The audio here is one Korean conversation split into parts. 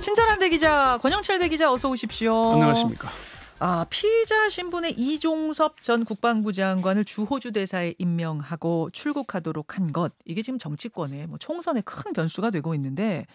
친절한 대기자 권영철 대기자 어서 오십시오. 안녕하십니까. 피의자 신분의 이종섭 전 국방부 장관을 주호주 대사에 임명하고 출국하도록 한 것. 이게 지금 정치권의 총선에 큰 변수가 되고 있는데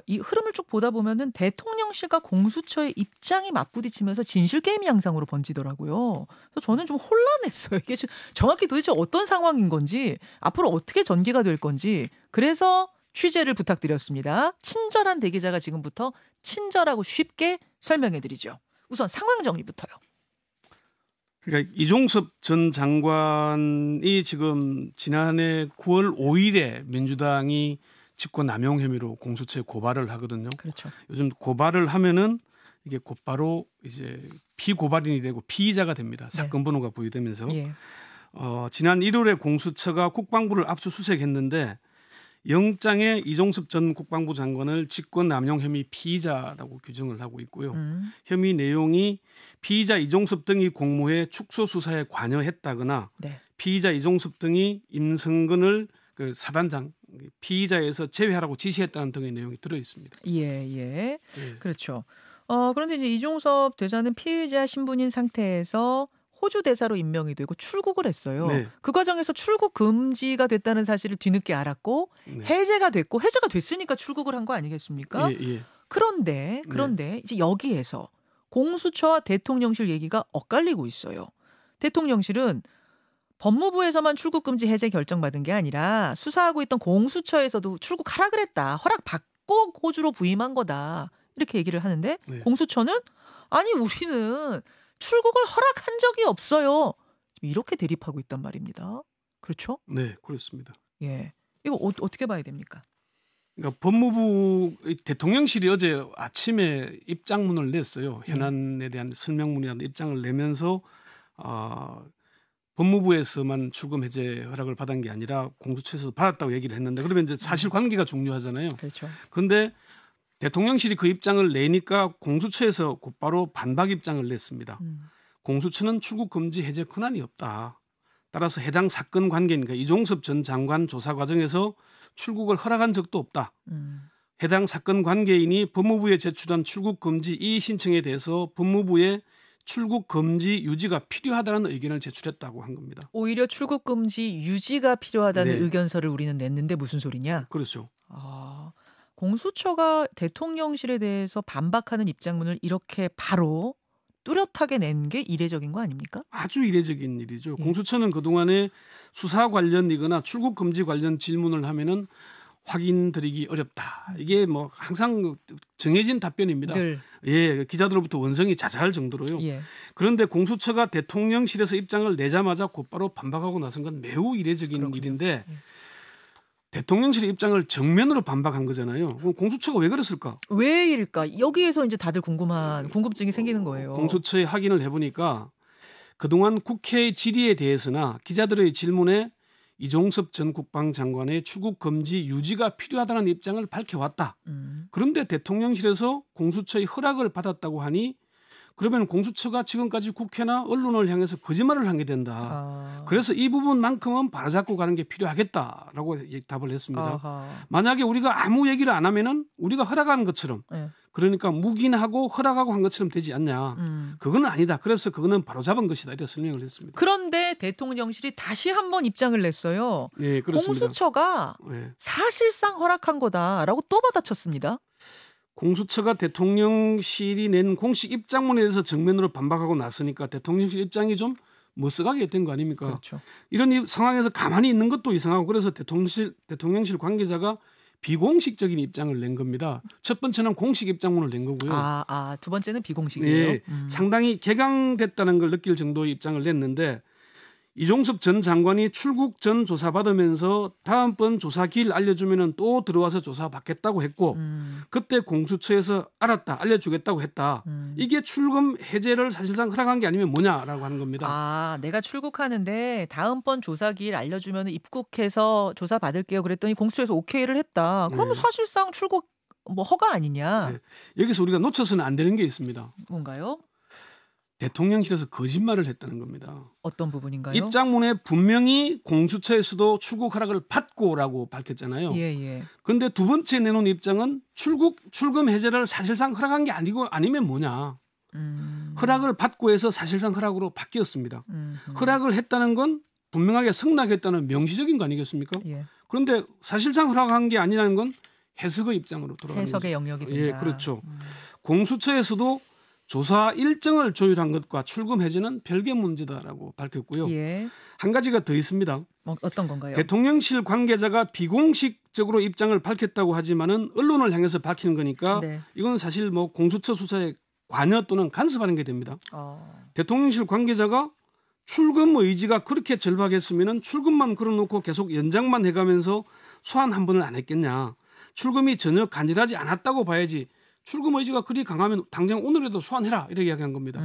이 흐름을 쭉 보다 보면은 대통령실과 공수처의 입장이 맞부딪히면서 진실 게임 양상으로 번지더라고요. 그래서 저는 좀 혼란했어요. 이게 정확히 도대체 어떤 상황인 건지 앞으로 어떻게 전개가 될 건지. 그래서 취재를 부탁드렸습니다. 친절한 대기자가 지금부터 친절하고 쉽게 설명해드리죠. 우선 상황 정리부터요. 그러니까 이종섭 전 장관이 지금 지난해 9월 5일에 민주당이 직권 남용 혐의로 공수처에 고발을 하거든요. 그렇죠. 요즘 고발을 하면은 이게 곧바로 이제 피고발인이 되고 피의자가 됩니다. 사건 번호가 부여되면서 예. 지난 1월에 공수처가 국방부를 압수수색했는데 영장에 이종섭 전 국방부 장관을 직권 남용 혐의 피의자라고 규정을 하고 있고요. 혐의 내용이 피의자 이종섭 등이 공모해 축소 수사에 관여했다거나 피의자 이종섭 등이 임성근을 그 사단장 피의자에서 제외하라고 지시했다는 등의 내용이 들어 있습니다. 예. 그렇죠. 그런데 이제 이종섭 대사는 피의자 신분인 상태에서 호주 대사로 임명이 되고 출국을 했어요. 네. 그 과정에서 출국 금지가 됐다는 사실을 뒤늦게 알았고 해제가 됐고 해제가 됐으니까 출국을 한 거 아니겠습니까? 예. 그런데 이제 여기에서 공수처와 대통령실 얘기가 엇갈리고 있어요. 대통령실은 법무부에서만 출국 금지 해제 결정받은 게 아니라 수사하고 있던 공수처에서도 출국하라 그랬다. 허락받고 호주로 부임한 거다. 이렇게 얘기를 하는데 공수처는 아니 우리는 출국을 허락한 적이 없어요. 이렇게 대립하고 있단 말입니다. 그렇죠? 네, 그렇습니다. 예, 이거 어떻게 봐야 됩니까? 그러니까 법무부 대통령실이 어제 아침에 입장문을 냈어요. 현안에 대한 설명문이라는 입장을 내면서 법무부에서만 출금 해제 허락을 받은 게 아니라 공수처에서도 받았다고 얘기를 했는데 그러면 이제 사실관계가 중요하잖아요. 그렇죠. 그런데 대통령실이 그 입장을 내니까 공수처에서 곧바로 반박 입장을 냈습니다. 공수처는 출국 금지 해제 권한이 없다. 따라서 해당 사건 관계니까 이종섭 전 장관 조사 과정에서 출국을 허락한 적도 없다. 해당 사건 관계인이 법무부에 제출한 출국 금지 이의 신청에 대해서 법무부에 출국 금지 유지가 필요하다는 의견을 제출했다고 한 겁니다. 오히려 출국 금지 유지가 필요하다는 의견서를 우리는 냈는데 무슨 소리냐? 그렇죠. 공수처가 대통령실에 대해서 반박하는 입장문을 이렇게 바로 뚜렷하게 낸 게 이례적인 거 아닙니까? 아주 이례적인 일이죠. 공수처는 그동안에 수사 관련이거나 출국 금지 관련 질문을 하면은 확인드리기 어렵다. 이게 뭐 항상 정해진 답변입니다. 예, 기자들로부터 원성이 자자할 정도로요. 그런데 공수처가 대통령실에서 입장을 내자마자 곧바로 반박하고 나선 건 매우 이례적인 일인데 대통령실의 입장을 정면으로 반박한 거잖아요. 그럼 공수처가 왜 그랬을까? 왜일까? 여기에서 이제 다들 궁금증이 생기는 거예요. 공수처에 확인을 해보니까 그동안 국회의 질의에 대해서나 기자들의 질문에 이종섭 전 국방장관의 출국 금지 유지가 필요하다는 입장을 밝혀왔다. 그런데 대통령실에서 공수처의 허락을 받았다고 하니 그러면 공수처가 지금까지 국회나 언론을 향해서 거짓말을 한 게 된다. 그래서 이 부분만큼은 바로잡고 가는 게 필요하겠다라고 답을 했습니다. 만약에 우리가 아무 얘기를 안 하면은 우리가 허락한 것처럼 그러니까 묵인하고 허락하고 한 것처럼 되지 않냐. 그건 아니다. 그래서 그거는 바로잡은 것이다. 이렇게 설명을 했습니다. 그런데 대통령실이 다시 한번 입장을 냈어요. 네, 그렇습니다. 공수처가 사실상 허락한 거다라고 또 받아쳤습니다. 공수처가 대통령실이 낸 공식 입장문에 대해서 정면으로 반박하고 났으니까 대통령실 입장이 좀 머쓱하게 된 거 아닙니까? 그렇죠. 이런 상황에서 가만히 있는 것도 이상하고 그래서 대통령실 관계자가 비공식적인 입장을 낸 겁니다. 첫 번째는 공식 입장문을 낸 거고요. 두 번째는 비공식이에요. 네, 상당히 개강됐다는 걸 느낄 정도의 입장을 냈는데 이종섭 전 장관이 출국 전 조사받으면서 다음번 조사길 알려주면 또 들어와서 조사받겠다고 했고 그때 공수처에서 알았다 알려주겠다고 했다. 이게 출금 해제를 사실상 허락한 게 아니면 뭐냐라고 하는 겁니다. 내가 출국하는데 다음번 조사길 알려주면 입국해서 조사받을게요. 그랬더니 공수처에서 오케이를 했다. 그러면 사실상 출국 허가 아니냐. 여기서 우리가 놓쳐서는 안 되는 게 있습니다. 뭔가요? 대통령실에서 거짓말을 했다는 겁니다. 어떤 부분인가요? 입장문에 분명히 공수처에서도 출국 허락을 받고라고 밝혔잖아요. 예. 그런데 두 번째 내놓은 입장은 출금 해제를 사실상 허락한 게 아니고 아니면 뭐냐. 허락을 받고 해서 사실상 허락으로 바뀌었습니다. 허락을 했다는 건 분명하게 승낙했다는 명시적인 거 아니겠습니까? 예. 그런데 사실상 허락한 게 아니라는 건 해석의 입장으로 돌아가는 해석의 거죠. 영역이 된다. 예, 그렇죠. 공수처에서도 조사 일정을 조율한 것과 출금 해제는 별개 문제다라고 밝혔고요. 예. 한 가지가 더 있습니다. 어떤 건가요? 대통령실 관계자가 비공식적으로 입장을 밝혔다고 하지만은 언론을 향해서 밝히는 거니까 네. 이건 사실 뭐 공수처 수사에 관여 또는 간섭하는 게 됩니다. 대통령실 관계자가 출금 의지가 그렇게 절박했으면은 출금만 걸어놓고 계속 연장만 해가면서 소환 한 번을 안 했겠냐. 출금이 전혀 간절하지 않았다고 봐야지. 출금 의지가 그리 강하면 당장 오늘에도 소환해라 이렇게 이야기한 겁니다.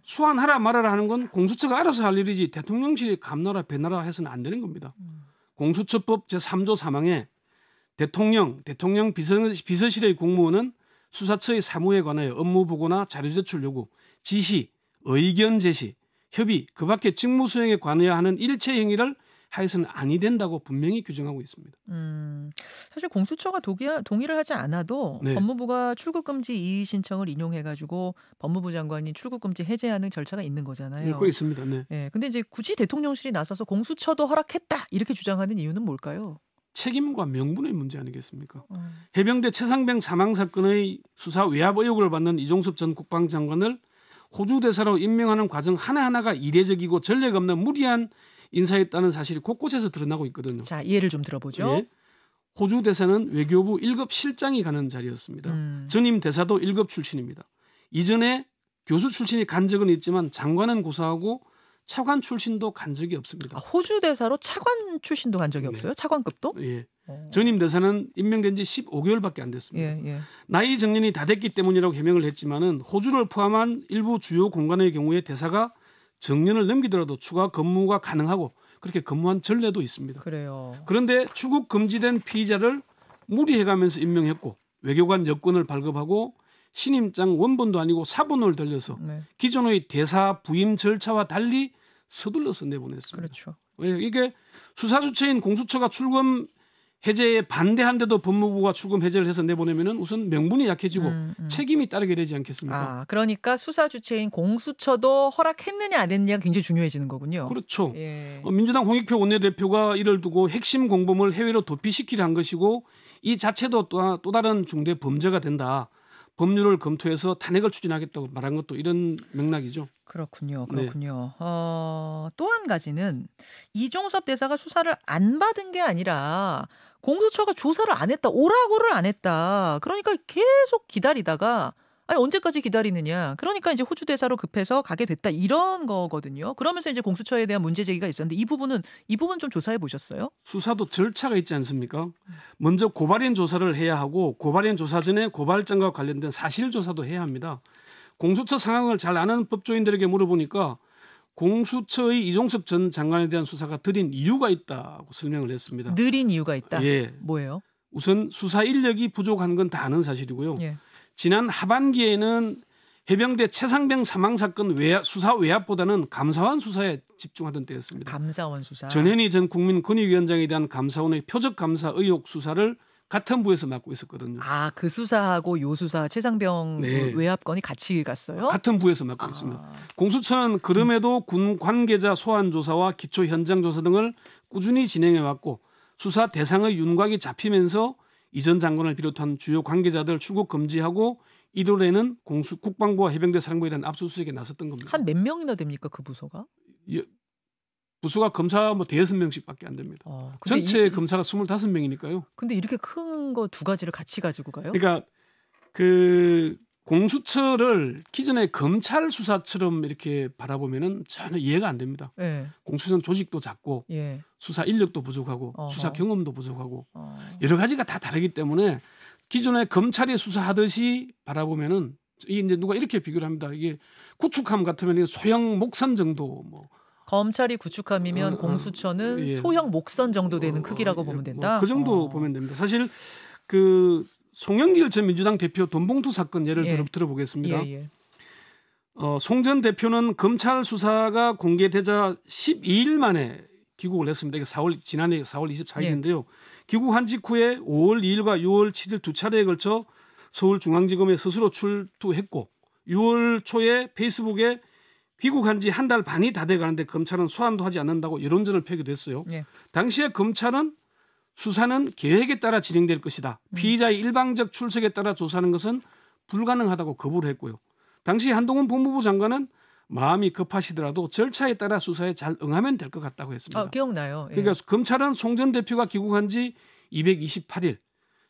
소환하라 말아라 하는 건 공수처가 알아서 할 일이지 대통령실이 감나라 배나라 해서는 안 되는 겁니다. 공수처법 제3조 3항에 대통령 비서실의 공무원은 수사처의 사무에 관하여 업무 보고나 자료 제출 요구, 지시, 의견 제시, 협의, 그 밖에 직무 수행에 관해야 하는 일체 행위를 하여서는 아니 된다고 분명히 규정하고 있습니다. 사실 공수처가 동의를 하지 않아도 네. 법무부가 출국금지 이의 신청을 인용해가지고 법무부 장관이 출국금지 해제하는 절차가 있는 거잖아요. 그거 있습니다. 네. 예, 근데 이제 굳이 대통령실이 나서서 공수처도 허락했다 이렇게 주장하는 이유는 뭘까요? 책임과 명분의 문제 아니겠습니까? 해병대 최상병 사망 사건의 수사 외압 의혹을 받는 이종섭 전 국방장관을 호주 대사로 임명하는 과정 하나하나가 이례적이고 전례가 없는 무리한 인사했다는 사실이 곳곳에서 드러나고 있거든요. 자, 예를 좀 들어보죠. 예. 호주 대사는 외교부 1급 실장이 가는 자리였습니다. 전임 대사도 1급 출신입니다. 이전에 교수 출신이 간 적은 있지만 장관은 고사하고 차관 출신도 간 적이 없습니다. 호주 대사로 차관 출신도 간 적이 없어요? 차관급도? 예. 전임 대사는 임명된 지 15개월밖에 안 됐습니다. 예. 나이 정년이 다 됐기 때문이라고 해명을 했지만은 호주를 포함한 일부 주요 공간의 경우에 대사가 정년을 넘기더라도 추가 근무가 가능하고 그렇게 근무한 전례도 있습니다. 그래요. 그런데 출국 금지된 피의자를 무리해가면서 임명했고 외교관 여권을 발급하고 신임장 원본도 아니고 사본을 돌려서 기존의 대사 부임 절차와 달리 서둘러서 내보냈습니다. 그렇죠. 이게 수사 주체인 공수처가 출금 해제에 반대한데도 법무부가 출금 해제를 해서 내보내면은 우선 명분이 약해지고 책임이 따르게 되지 않겠습니까? 그러니까 수사 주체인 공수처도 허락했느냐 안 했느냐가 굉장히 중요해지는 거군요. 그렇죠. 예. 민주당 홍익표 원내대표가 이를 두고 핵심 공범을 해외로 도피시키려 한 것이고 이 자체도 또 다른 중대 범죄가 된다. 법률을 검토해서 탄핵을 추진하겠다고 말한 것도 이런 맥락이죠. 그렇군요. 또 한 가지는 이종섭 대사가 수사를 안 받은 게 아니라 공수처가 조사를 안 했다. 오라고를 안 했다. 그러니까 계속 기다리다가 언제까지 기다리느냐. 그러니까 이제 호주 대사로 급해서 가게 됐다. 이런 거거든요. 그러면서 이제 공수처에 대한 문제 제기가 있었는데 이 부분 좀 조사해 보셨어요? 수사도 절차가 있지 않습니까? 먼저 고발인 조사를 해야 하고 고발인 조사 전에 고발장과 관련된 사실 조사도 해야 합니다. 공수처 상황을 잘 아는 법조인들에게 물어보니까 공수처의 이종섭 전 장관에 대한 수사가 느린 이유가 있다고 설명을 했습니다. 느린 이유가 있다? 예. 뭐예요? 우선 수사 인력이 부족한 건 다 아는 사실이고요. 예. 지난 하반기에는 해병대 최상병 사망 사건 수사 외압보다는 감사원 수사에 집중하던 때였습니다. 감사원 수사. 전현희 전 국민권익위원장에 대한 감사원의 표적 감사 의혹 수사를 같은 부에서 맡고 있었거든요. 그 수사하고 요 수사 최상병 외압건이 같이 갔어요? 같은 부에서 맡고 있습니다. 공수처는 그럼에도 군 관계자 소환 조사와 기초 현장 조사 등을 꾸준히 진행해 왔고 수사 대상의 윤곽이 잡히면서 이 전 장관을 비롯한 주요 관계자들 출국 금지하고 1월에는 국방부와 해병대 사령부에 대한 압수수색에 나섰던 겁니다. 한 몇 명이나 됩니까 그 부서가? 부서가 검사 대여섯 명씩밖에 안 됩니다. 전체 검사가 25명이니까요. 근데 이렇게 큰 거 두 가지를 같이 가지고 가요? 그러니까 그 공수처를 기존의 검찰 수사처럼 이렇게 바라보면은 전혀 이해가 안 됩니다. 공수처는 조직도 작고 수사 인력도 부족하고 수사 경험도 부족하고 여러 가지가 다 다르기 때문에 기존의 검찰이 수사하듯이 바라보면은 이제 누가 이렇게 비교를 합니다. 이게 구축함 같으면 소형 목선 정도 검찰이 구축함이면 공수처는 소형 목선 정도 되는 크기라고 보면 된다. 그 정도 보면 됩니다. 사실 그 송영길 전 민주당 대표 돈봉투 사건 예를 들어보겠습니다. 송 전 대표는 검찰 수사가 공개되자 12일 만에 귀국을 했습니다. 이게 지난해 4월 24일인데요. 귀국한 직후에 5월 2일과 6월 7일 두 차례에 걸쳐 서울중앙지검에 스스로 출두했고 6월 초에 페이스북에 귀국한 지 한 달 반이 다 돼가는데 검찰은 소환도 하지 않는다고 여론전을 펴기도 했어요. 당시에 검찰은 수사는 계획에 따라 진행될 것이다. 피의자의 일방적 출석에 따라 조사하는 것은 불가능하다고 거부를 했고요. 당시 한동훈 법무부 장관은 마음이 급하시더라도 절차에 따라 수사에 잘 응하면 될 것 같다고 했습니다. 기억나요. 그러니까 검찰은 송 전 대표가 귀국한 지 228일,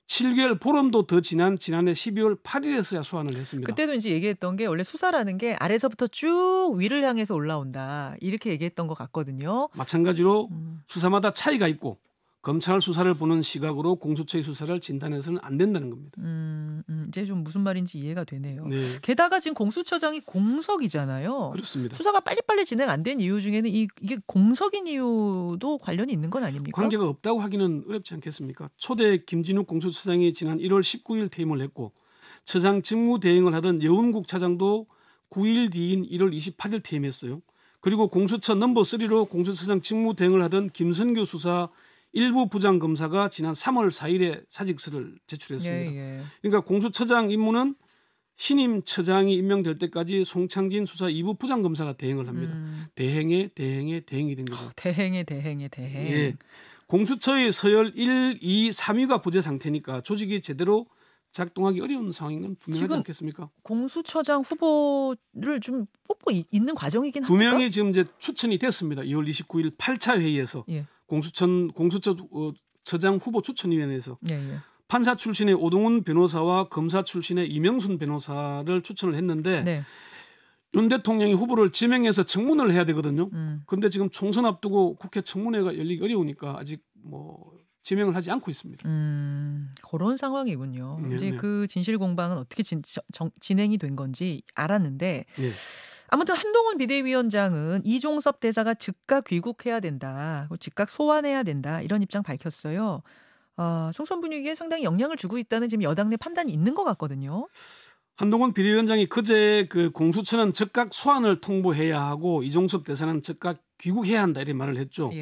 7개월 보름도 더 지난 지난해 12월 8일에서야 소환을 했습니다. 그때도 이제 얘기했던 게 원래 수사라는 게 아래서부터 쭉 위를 향해서 올라온다. 이렇게 얘기했던 것 같거든요. 마찬가지로 수사마다 차이가 있고 검찰 수사를 보는 시각으로 공수처의 수사를 진단해서는 안 된다는 겁니다. 이제 좀 무슨 말인지 이해가 되네요. 네. 게다가 지금 공수처장이 공석이잖아요. 그렇습니다. 수사가 빨리빨리 진행 안 된 이유 중에는 이게 공석인 이유도 관련이 있는 건 아닙니까? 관계가 없다고 하기는 어렵지 않겠습니까? 초대 김진욱 공수처장이 지난 1월 19일 퇴임을 했고 처장 직무 대행을 하던 여운국 차장도 9일 뒤인 1월 28일 퇴임했어요. 그리고 공수처 넘버 3로 공수처장 직무 대행을 하던 김선교 수사 일부 부장검사가 지난 3월 4일에 사직서를 제출했습니다. 그러니까 공수처장 임무는 신임 처장이 임명될 때까지 송창진 수사 2부 부장검사가 대행을 합니다. 대행이 된 거죠. 대행. 예. 공수처의 서열 1, 2, 3위가 부재 상태니까 조직이 제대로 작동하기 어려운 상황인 건 분명하지 않겠습니까? 공수처장 후보를 좀 뽑고 있는 과정이긴 합니까? 2명이 지금 이제 추천이 됐습니다. 2월 29일 8차 회의에서 공수처장 후보 추천위원회에서 판사 출신의 오동훈 변호사와 검사 출신의 이명순 변호사를 추천을 했는데 윤 대통령이 후보를 지명해서 청문을 해야 되거든요. 그런데 지금 총선 앞두고 국회 청문회가 열리기 어려우니까 아직 지명을 하지 않고 있습니다. 그런 상황이군요. 이제 그 진실 공방은 어떻게 진행이 된 건지 알았는데 아무튼 한동훈 비대위원장은 이종섭 대사가 즉각 귀국해야 된다. 즉각 소환해야 된다. 이런 입장 밝혔어요. 총선 분위기에 상당히 영향을 주고 있다는 지금 여당 내 판단이 있는 것 같거든요. 한동훈 비대위원장이 그제 그 공수처는 즉각 소환을 통보해야 하고 이종섭 대사는 즉각 귀국해야 한다 이렇게 말을 했죠.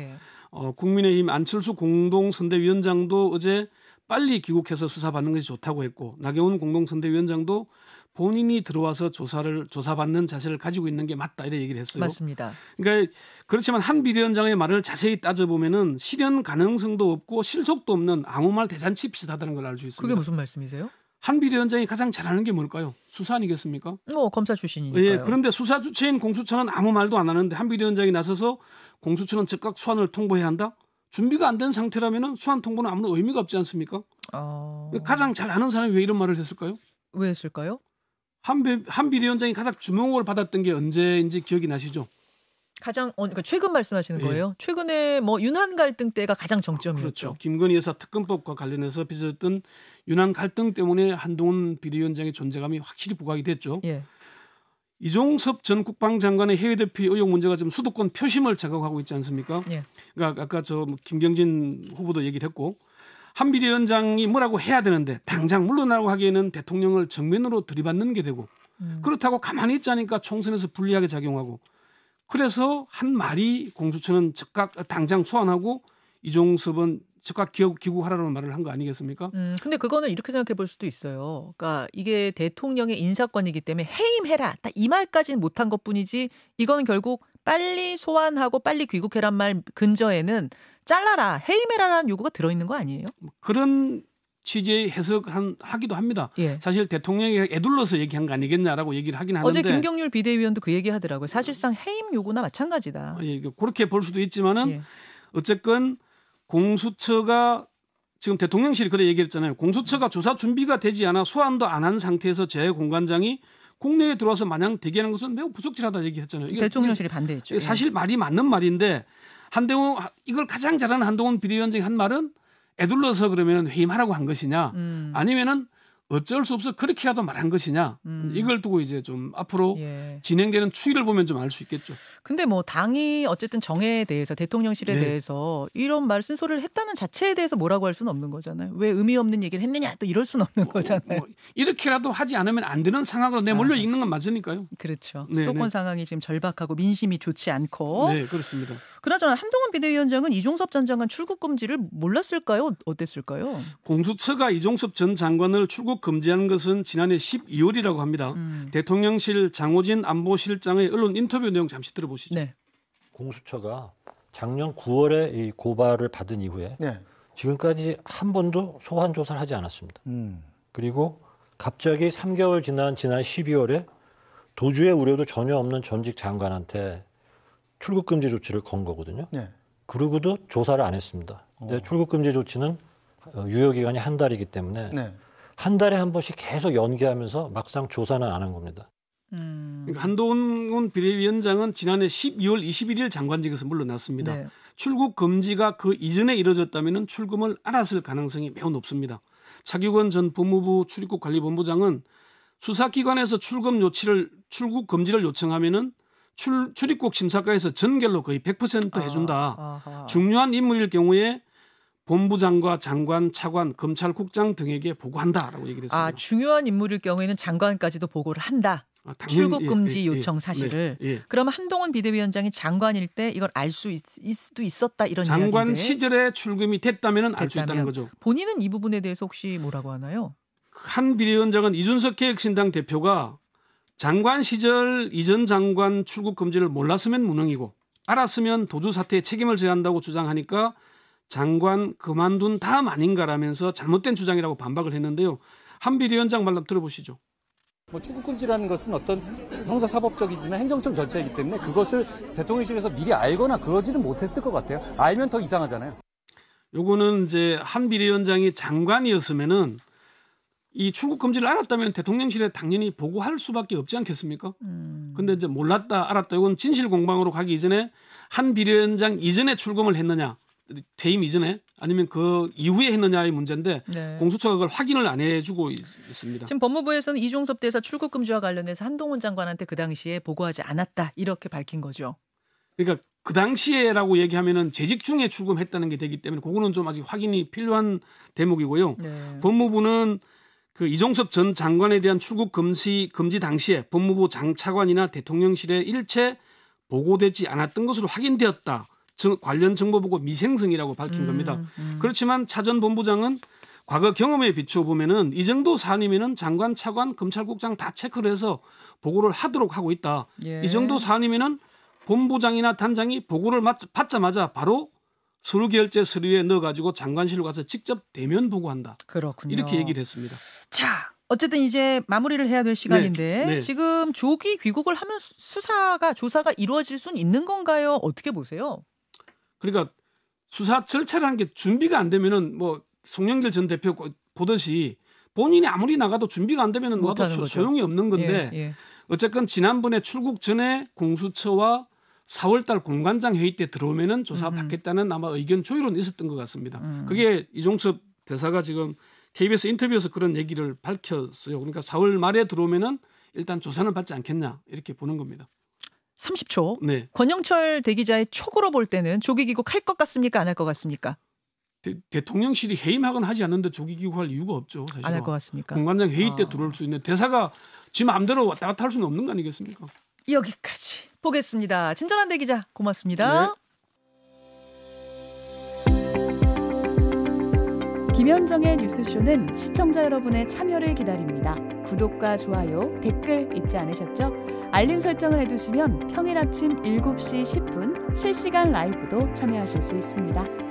국민의힘 안철수 공동선대위원장도 어제 빨리 귀국해서 수사받는 것이 좋다고 했고 나경원 공동선대위원장도 본인이 들어와서 조사받는 자세를 가지고 있는 게 맞다 이렇게 얘기를 했어요. 맞습니다. 그러니까 그렇지만 한 비대위원장의 말을 자세히 따져보면은 실현 가능성도 없고 실속도 없는 아무 말 대잔치 비슷하다는 걸 알 수 있습니다. 그게 무슨 말씀이세요? 한 비대위원장이 가장 잘하는 게 뭘까요? 수사 아니겠습니까? 검사 출신이니까요. 그런데 수사 주체인 공수처는 아무 말도 안 하는데 한 비대위원장이 나서서 공수처는 즉각 소환을 통보해야 한다? 준비가 안 된 상태라면 소환 통보는 아무런 의미가 없지 않습니까? 가장 잘 아는 사람이 왜 이런 말을 했을까요? 왜 했을까요? 한 비대위원장이 가장 주목을 받았던 게 언제인지 기억이 나시죠? 가장 그러니까 최근 말씀하시는 거예요? 최근에 윤한 갈등 때가 가장 정점이었죠. 그렇죠. 김건희 여사 특검법과 관련해서 빚어졌던 윤한 갈등 때문에 한동훈 비대위원장의 존재감이 확실히 부각이 됐죠. 이종섭 전 국방장관의 해외 대피 의혹 문제가 지금 수도권 표심을 자극하고 있지 않습니까? 그러니까 아까 김경진 후보도 얘기를 했고 한 비대위원장이 뭐라고 해야 되는데 당장 물러나라고 하기에는 대통령을 정면으로 들이받는 게 되고 그렇다고 가만히 있자니까 총선에서 불리하게 작용하고 그래서 한 말이 공수처는 즉각 당장 소환하고 이종섭은 즉각 귀국하라는 말을 한 거 아니겠습니까? 근데 그거는 이렇게 생각해 볼 수도 있어요. 그러니까 이게 대통령의 인사권이기 때문에 해임해라. 딱 이 말까지는 못한 것뿐이지 이거는 결국 빨리 소환하고 빨리 귀국해란 말 근저에는 잘라라, 해임해라라는 요구가 들어있는 거 아니에요? 그런 취지의 해석하기도 합니다. 사실 대통령이 애둘러서 얘기한 거 아니겠냐라고 얘기를 하긴 하는데 어제 김경률 비대위원도 그 얘기 하더라고요. 사실상 해임 요구나 마찬가지다. 그렇게 볼 수도 있지만은 어쨌건 공수처가 지금 대통령실이 그래 얘기했잖아요. 공수처가 조사 준비가 되지 않아 소환도 안 한 상태에서 재공관장이 국내에 들어와서 마냥 대기하는 것은 매우 부적절하다 얘기했잖아요. 대통령실이 반대했죠. 사실 말이 맞는 말인데 이걸 가장 잘하는 한동훈 비대위원장이 한 말은 애둘러서 그러면 회임하라고 한 것이냐 아니면은 어쩔 수 없어 그렇게라도 말한 것이냐. 이걸 두고 이제 좀 앞으로 예. 진행되는 추이를 보면 좀 알 수 있겠죠. 근데 뭐 당이 어쨌든 정해에 대해서 대통령실에 네. 대해서 이런 말 쓴소리를 했다는 자체에 대해서 뭐라고 할 수는 없는 거잖아요. 왜 의미 없는 얘기를 했느냐 또 이럴 수는 없는 거잖아요. 이렇게라도 하지 않으면 안 되는 상황으로 내몰려 있는 건 맞으니까요. 그렇죠. 네, 수도권 네. 상황이 지금 절박하고 민심이 좋지 않고. 네, 그렇습니다. 그나저나 한동훈 비대위원장은 이종섭 전 장관 출국 금지를 몰랐을까요? 어땠을까요? 공수처가 이종섭 전 장관을 출국 금지한 것은 지난해 12월이라고 합니다. 대통령실 장호진 안보실장의 언론 인터뷰 내용 잠시 들어보시죠. 네. 공수처가 작년 9월에 이 고발을 받은 이후에 네. 지금까지 한 번도 소환 조사를 하지 않았습니다. 그리고 갑자기 3개월 지난 12월에 도주의 우려도 전혀 없는 전직 장관한테 출국 금지 조치를 건 거거든요. 네. 그러고도 조사를 안 했습니다. 근데 출국 금지 조치는 유효 기간이 한 달이기 때문에 네. 한 달에 한 번씩 계속 연기하면서 막상 조사는 안 한 겁니다. 그러니까 한동훈 비대위원장은 지난해 12월 21일 장관직에서 물러났습니다. 네. 출국 금지가 그 이전에 이뤄졌다면 출금을 알았을 가능성이 매우 높습니다. 차기권 전 법무부 출입국관리본부장은 수사기관에서 출국 금지를 요청하면은 출입국 심사과에서 전결로 거의 100% 해준다. 아하. 중요한 인물일 경우에 본부장과 장관, 차관, 검찰국장 등에게 보고한다라고 얘기를 했습니다. 중요한 인물일 경우에는 장관까지도 보고를 한다. 당연히, 출국 금지 요청 사실을. 예. 그러면 한동훈 비대위원장이 장관일 때 이걸 알 수 있었다 이런 장관 이야기인데. 시절에 출금이 됐다면 알 수 있다는 거죠. 본인은 이 부분에 대해서 혹시 뭐라고 하나요? 한 비대위원장은 이준석 개혁신당 대표가 장관 시절 이전 장관 출국 금지를 몰랐으면 무능이고 알았으면 도주 사태에 책임을 져야 한다고 주장하니까 장관 그만둔 다음 아닌가라면서 잘못된 주장이라고 반박을 했는데요. 한 비대위원장 말씀 들어보시죠. 출국 금지라는 것은 어떤 형사사법적이지만 행정적 절차이기 때문에 그것을 대통령실에서 미리 알거나 그러지는 못했을 것 같아요. 알면 더 이상하잖아요. 요거는 이제 한 비대위원장이 장관이었으면은 이 출국 금지를 알았다면 대통령실에 당연히 보고할 수밖에 없지 않겠습니까? 근데 이제 몰랐다, 알았다. 이건 진실 공방으로 가기 이전에 한 비대위원장 이전에 출금을 했느냐, 퇴임 이전에 아니면 그 이후에 했느냐의 문제인데 네. 공수처가 그걸 확인을 안 해주고 있습니다. 지금 법무부에서는 이종섭 대사 출국 금지와 관련해서 한동훈 장관한테 그 당시에 보고하지 않았다 이렇게 밝힌 거죠. 그러니까 그 당시에라고 얘기하면은 재직 중에 출금했다는 게 되기 때문에 그거는 좀 아직 확인이 필요한 대목이고요. 네. 법무부는 그 이종섭 전 장관에 대한 출국 금지 당시에 법무부 장차관이나 대통령실에 일체 보고되지 않았던 것으로 확인되었다. 관련 정보 보고 미생성이라고 밝힌 겁니다. 그렇지만 차 전 본부장은 과거 경험에 비추어 보면은 이 정도 사안이면은 장관, 차관, 검찰국장 다 체크를 해서 보고를 하도록 하고 있다. 예. 이 정도 사안이면은 본부장이나 단장이 보고를 받자마자 바로 서류결제 서류에 넣어가지고 장관실로 가서 직접 대면 보고한다. 그렇군요. 이렇게 얘기를 했습니다. 자, 어쨌든 이제 마무리를 해야 될 시간인데 네. 지금 조기 귀국을 하면 조사가 이루어질 수는 있는 건가요? 어떻게 보세요? 그러니까 수사 절차라는 게 준비가 안 되면은 뭐 송영길 전 대표 보듯이 본인이 아무리 나가도 준비가 안 되면은 나도 소용이 없는 건데 예. 어쨌건 지난번에 출국 전에 공수처와 4월달 공관장 회의 때 들어오면은 조사 받겠다는 아마 의견 조율은 있었던 것 같습니다. 그게 이종섭 대사가 지금 KBS 인터뷰에서 그런 얘기를 밝혔어요. 그러니까 4월 말에 들어오면은 일단 조사는 받지 않겠냐 이렇게 보는 겁니다. 30초. 네. 권영철 대기자의 촉으로 볼 때는 조기 귀국할 것 같습니까? 안 할 것 같습니까? 대통령실이 해임하거나 하지 않는데 조기 귀국할 이유가 없죠. 사실. 안 할 것 같습니까? 공관장 회의 때 들어올 수 있는 대사가 지 마음대로 왔다 갔다 할 수는 없는 거 아니겠습니까? 여기까지 보겠습니다. 친절한 대기자 고맙습니다. 네. 김현정의 뉴스쇼는 시청자 여러분의 참여를 기다립니다. 구독과 좋아요, 댓글 잊지 않으셨죠? 알림 설정을 해두시면 평일 아침 7시 10분 실시간 라이브도 참여하실 수 있습니다.